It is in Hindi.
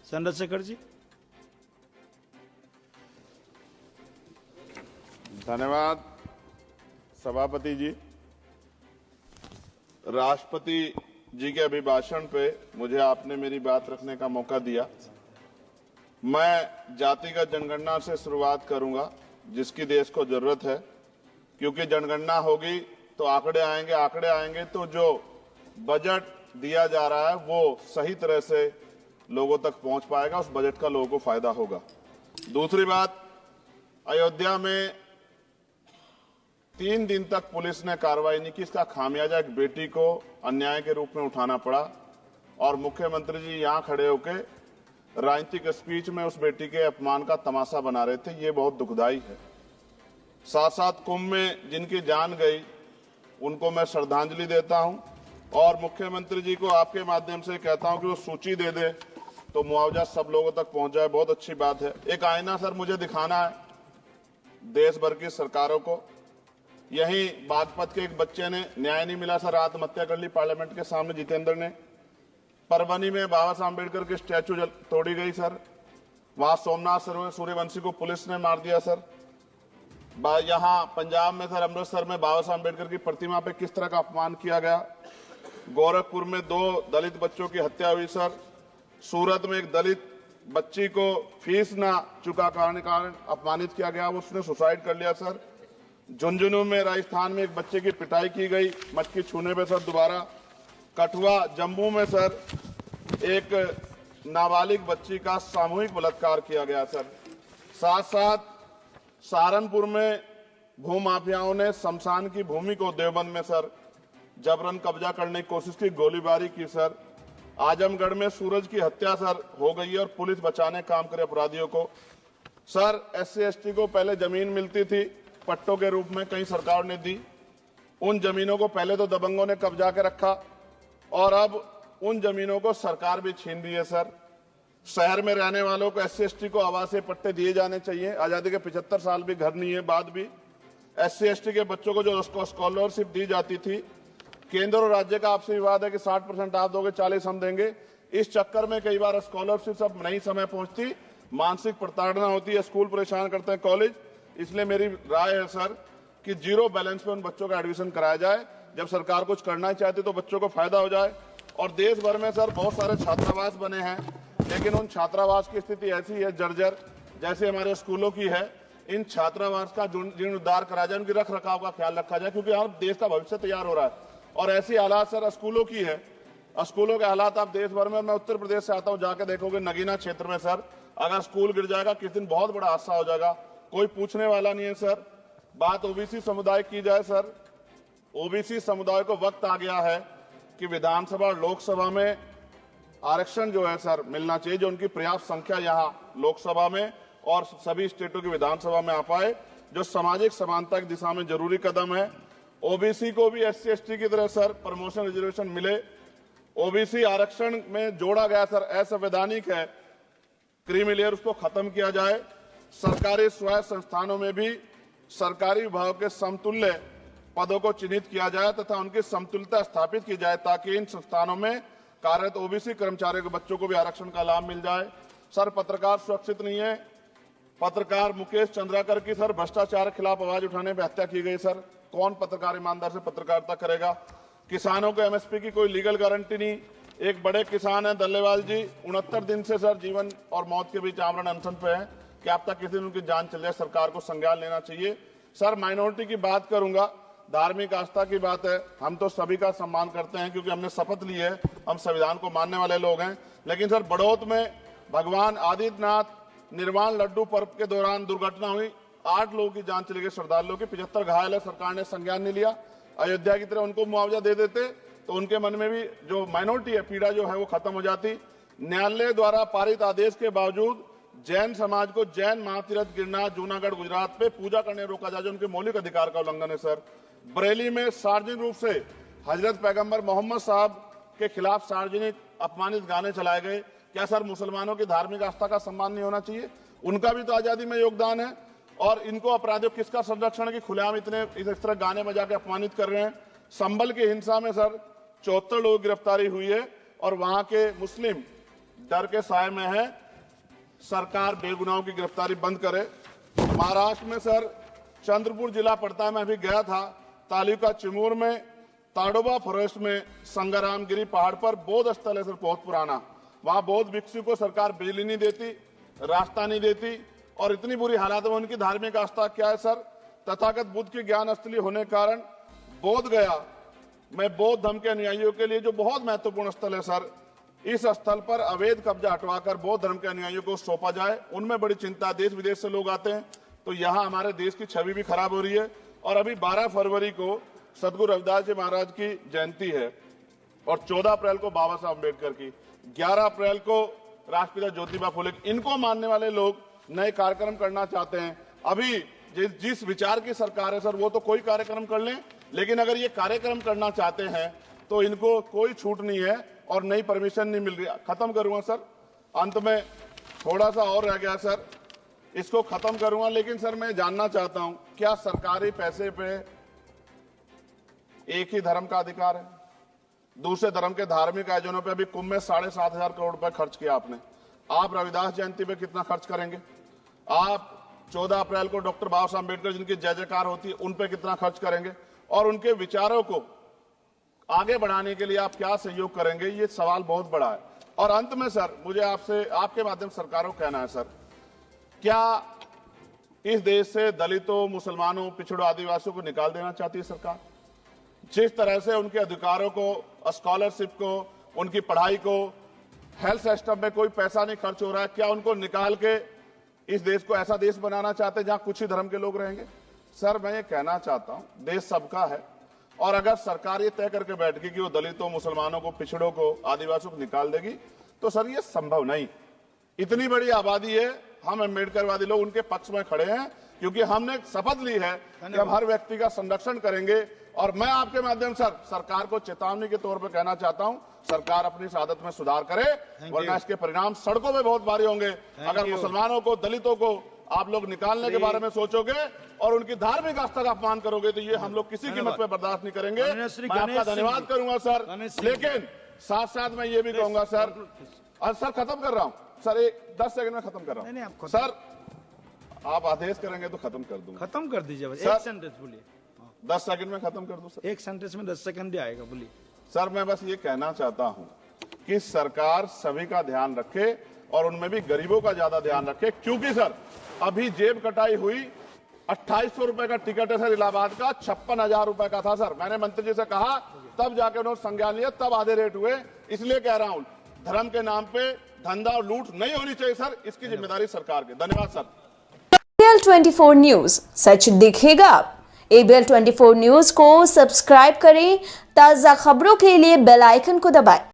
चंद्रशेखर जी। धन्यवाद सभापति जी। राष्ट्रपति जी के अभिभाषण पे मुझे आपने मेरी बात रखने का मौका दिया। मैं जातिगत जनगणना से शुरुआत करूंगा, जिसकी देश को जरूरत है, क्योंकि जनगणना होगी तो आंकड़े आएंगे तो जो बजट दिया जा रहा है वो सही तरह से लोगों तक पहुंच पाएगा, उस बजट का लोगों को फायदा होगा। दूसरी बात, अयोध्या में 3 दिन तक पुलिस ने कार्रवाई नहीं की। इसका खामियाजा एक बेटी को अन्याय के रूप में उठाना पड़ा और मुख्यमंत्री जी यहां खड़े होकर राजनीतिक स्पीच में उस बेटी के अपमान का तमाशा बना रहे थे। ये बहुत दुखदाई है। साथ साथ कुंभ में जिनकी जान गई उनको मैं श्रद्धांजलि देता हूं और मुख्यमंत्री जी को आपके माध्यम से कहता हूं कि वो सूची दे दे तो मुआवजा सब लोगों तक पहुंच जाए। बहुत अच्छी बात है। एक आईना सर मुझे दिखाना है देश भर की सरकारों को। यही बागपत के एक बच्चे ने न्याय नहीं मिला सर, आत्महत्या कर ली पार्लियामेंट के सामने, जितेंद्र ने। परभनी में बाबा साहब अम्बेडकर की स्टैचू तोड़ी गई सर। वहां सोमनाथ सूर्यवंशी को पुलिस ने मार दिया सर। यहाँ पंजाब में सर, अमृतसर में बाबा साहब अम्बेडकर की प्रतिमा पे किस तरह का अपमान किया गया। गोरखपुर में 2 दलित बच्चों की हत्या हुई सर। सूरत में एक दलित बच्ची को फीस ना चुका करने के कारण अपमानित किया गया, उसने सुसाइड कर लिया सर। झुंझुनू में राजस्थान में एक बच्चे की पिटाई की गई मटकी छूने पे सर दोबारा। कठुआ जम्मू में सर एक नाबालिग बच्ची का सामूहिक बलात्कार किया गया सर। साथ साथ सहारनपुर में भूमाफियाओं ने शमशान की भूमि को देवबंद में सर जबरन कब्जा करने की कोशिश की, गोलीबारी की सर। आजमगढ़ में सूरज की हत्या सर हो गई है और पुलिस बचाने काम करे अपराधियों को। सर SC ST को पहले जमीन मिलती थी पट्टों के रूप में, कई सरकार ने दी। उन जमीनों को पहले तो दबंगों ने कब्जा के रखा और अब उन जमीनों को सरकार भी छीन रही है सर। शहर में रहने वालों को SC ST को आवासीय पट्टे दिए जाने चाहिए। आजादी के 75 साल भी घर नहीं है, बाद भी SC ST के बच्चों को जो स्कॉलरशिप दी जाती थी, केंद्र और राज्य का आपसे विवाद है कि 60% आप दोगे, 40 हम देंगे। इस चक्कर में कई बार स्कॉलरशिप सब नहीं समय पहुंचती, मानसिक प्रताड़ना होती है, स्कूल परेशान करते हैं, कॉलेज। इसलिए मेरी राय है सर कि 0 बैलेंस पे उन बच्चों का एडमिशन कराया जाए। जब सरकार कुछ करना चाहती तो बच्चों को फायदा हो जाए। और देश भर में सर बहुत सारे छात्रावास बने हैं, लेकिन उन छात्रावास की स्थिति ऐसी है जर्जर, जैसे हमारे स्कूलों की है। इन छात्रावास का जीर्णोद्धार करा जाए, उनकी रख रखाव का ख्याल रखा जाए, क्योंकि यहाँ देश का भविष्य तैयार हो रहा है। और ऐसी हालात सर स्कूलों की है। स्कूलों के हालात आप देश भर में, मैं उत्तर प्रदेश से आता हूँ, जाके देखोगे नगीना क्षेत्र में सर अगर स्कूल गिर जाएगा किस दिन बहुत बड़ा हादसा हो जाएगा, कोई पूछने वाला नहीं है सर। बात OBC समुदाय की जाए सर, OBC समुदाय को वक्त आ गया है कि विधानसभा और लोकसभा में आरक्षण जो है सर मिलना चाहिए, जो उनकी पर्याप्त संख्या यहाँ लोकसभा में और सभी स्टेटों की विधानसभा में आ पाए, जो सामाजिक समानता की दिशा में जरूरी कदम है। OBC को भी SC ST की तरह सर प्रमोशन रिजर्वेशन मिले। OBC आरक्षण में जोड़ा गया सर असंवैधानिक है, क्रीमी लेयर, उसको खत्म किया जाए। सरकारी स्वायत्त संस्थानों में भी सरकारी विभागों के समतुल्य पदों को चिन्हित किया जाए तथा उनकी समतुल्यता स्थापित की जाए, ताकि इन संस्थानों में कार्यरत OBC कर्मचारियों के बच्चों को भी आरक्षण का लाभ मिल जाए। सर पत्रकार सुरक्षित नहीं है। पत्रकार मुकेश चंद्राकर की सर भ्रष्टाचार के खिलाफ आवाज उठाने पर हत्या की गई सर। कौन पत्रकार ईमानदार से पत्रकारिता करेगा। किसानों को MSP की कोई लीगल गारंटी नहीं। एक बड़े किसान है दल्लेवाल जी, 69 दिन से सर जीवन और मौत के बीच आमरण अनशन पे है। क्या अब तक किसी दिन उनकी जान चल जाए, सरकार को संज्ञान लेना चाहिए। सर माइनॉरिटी की बात करूंगा, धार्मिक आस्था की बात है, हम तो सभी का सम्मान करते हैं क्योंकि हमने शपथ ली है, हम संविधान को मानने वाले लोग हैं। लेकिन सर बड़ौत में भगवान आदित्यनाथ निर्वाण लड्डू पर्व के दौरान दुर्घटना हुई, 8 लोगों की जान चली गई, श्रद्धालुओं की 75 घायल है, सरकार ने संज्ञान नहीं लिया। अयोध्या की तरह उनको मुआवजा दे देते तो उनके मन में भी जो माइनॉरिटी है पीड़ा जो है वो खत्म हो जाती। न्यायालय द्वारा पारित आदेश के बावजूद जैन समाज को जैन महातीर्थ गिरनार जूनागढ़ गुजरात पे पूजा करने रोका जाए, जो उनके मौलिक अधिकार का उल्लंघन है सर। बरेली में सार्वजनिक रूप से हजरत पैगंबर मोहम्मद साहब के खिलाफ सार्वजनिक अपमानित गाने चलाए गए। क्या सर मुसलमानों की धार्मिक आस्था का सम्मान नहीं होना चाहिए? उनका भी तो आजादी में योगदान है। और इनको अपराधियों किसका संरक्षण है कि खुलेआम इतने इस तरह गाने बजा के अपमानित कर रहे हैं। संभल की हिंसा में सर 74 लोगों की गिरफ्तारी हुई है और वहां के मुस्लिम डर के साए में है। सरकार बेगुनाहों की गिरफ्तारी बंद करे। महाराष्ट्र में सर चंद्रपुर जिला पड़ता है, मैं अभी गया था, तालुका चिमूर में ताडोबा फॉरेस्ट में संग्रामगिरी पहाड़ पर बौद्ध स्थल है सर, बहुत पुराना। वहां बौद्ध भिक्षु को सरकार बिजली नहीं देती, रास्ता नहीं देती और इतनी बुरी हालात में उनकी धार्मिक आस्था क्या है सर, तथागत बुद्ध की ज्ञान स्थली होने के कारण बोध गया में बौद्ध धर्म के अनुयायियों के लिए जो बहुत महत्वपूर्ण स्थल है सर, इस स्थल पर अवैध कब्जा हटवाकर बौद्ध धर्म के अनुयायियों को सौंपा जाए। उनमें बड़ी चिंता, देश विदेश से लोग आते हैं, तो यहाँ हमारे देश की छवि भी खराब हो रही है। और अभी 12 फरवरी को सदगुरु रविदास जी महाराज की जयंती है और 14 अप्रैल को बाबा साहब अम्बेडकर की, 11 अप्रैल को राष्ट्रपिता ज्योतिबा फुले, इनको मानने वाले लोग नए कार्यक्रम करना चाहते हैं। अभी जिस विचार की सरकार है सर, वो तो कोई कार्यक्रम कर लें, लेकिन अगर ये कार्यक्रम करना चाहते हैं तो इनको कोई छूट नहीं है और नई परमिशन नहीं मिल रही। खत्म करूंगा सर, अंत में थोड़ा सा और रह गया सर, इसको खत्म करूंगा। लेकिन सर मैं जानना चाहता हूं, क्या सरकारी पैसे पे एक ही धर्म का अधिकार है? दूसरे धर्म के धार्मिक आयोजनों पे अभी कुंभ में 7,500 करोड़ रुपए खर्च किया आपने। आप रविदास जयंती पे कितना खर्च करेंगे? आप 14 अप्रैल को डॉक्टर बाबा साहब अम्बेडकर जिनकी जय जयकार होती है, उन पे कितना खर्च करेंगे? और उनके विचारों को आगे बढ़ाने के लिए आप क्या सहयोग करेंगे? ये सवाल बहुत बड़ा है। और अंत में सर मुझे आपसे, आपके माध्यम से सरकार को कहना है सर, क्या इस देश से दलितों, मुसलमानों, पिछड़ों, आदिवासियों को निकाल देना चाहती है सरकार? जिस तरह से उनके अधिकारों को, स्कॉलरशिप को, उनकी पढ़ाई को, हेल्थ सिस्टम में कोई पैसा नहीं खर्च हो रहा है, क्या उनको निकाल के इस देश को ऐसा देश बनाना चाहते हैं जहां कुछ ही धर्म के लोग रहेंगे? सर मैं ये कहना चाहता हूं, देश सबका है और अगर सरकार ये तय करके बैठ गई कि वो दलितों, मुसलमानों को, पिछड़ों को, आदिवासियों को निकाल देगी, तो सर ये संभव नहीं। इतनी बड़ी आबादी है, हम अम्बेडकरवादी लोग उनके पक्ष में खड़े हैं क्योंकि हमने शपथ ली है कि हम हर व्यक्ति का संरक्षण करेंगे। और मैं आपके माध्यम से सरकार को चेतावनी के तौर पर कहना चाहता हूं, सरकार अपनी इस आदत में सुधार करे, वरना इसके परिणाम सड़कों में बहुत भारी होंगे। अगर मुसलमानों को, दलितों को आप लोग निकालने के बारे में सोचोगे और उनकी धार्मिक आस्था का अपमान करोगे, तो ये हम लोग किसी कीमत पे बर्दाश्त नहीं करेंगे। मैं आपका धन्यवाद करूंगा सर, लेकिन साथ साथ मैं ये भी कहूंगा सर, और सर खत्म कर रहा हूं सर, 10 सेकंड में खत्म कर रहा हूं सर, आप आदेश करेंगे तो खत्म कर दूंगा। खत्म कर दीजिए, एक सेंटेंस बोलिए। 10 सेकंड में खत्म कर दूं सर? एक सेंटेंस में 10 सेकंड ही आएगा, बोलिए। सर मैं बस ये कहना चाहता हूं कि सरकार सभी का ध्यान रखे और उनमें भी गरीबों का ज्यादा ध्यान रखे, क्योंकि सर अभी जेब कटाई हुई, 2800 रुपए का टिकट है सर इलाहाबाद का, 56,000 रुपए का था सर। मैंने मंत्री जी से कहा, तब जाके उन्होंने संज्ञान लिया, तब आधे रेट हुए। इसलिए कह रहा हूं, धर्म के नाम पे धंधा और लूट नहीं होनी चाहिए सर, इसकी जिम्मेदारी सरकार की। धन्यवाद सर। ABL 24 न्यूज, सच दिखेगा। ABL 24 न्यूज को सब्सक्राइब करें, ताजा खबरों के लिए बेल आइकन को दबाएं।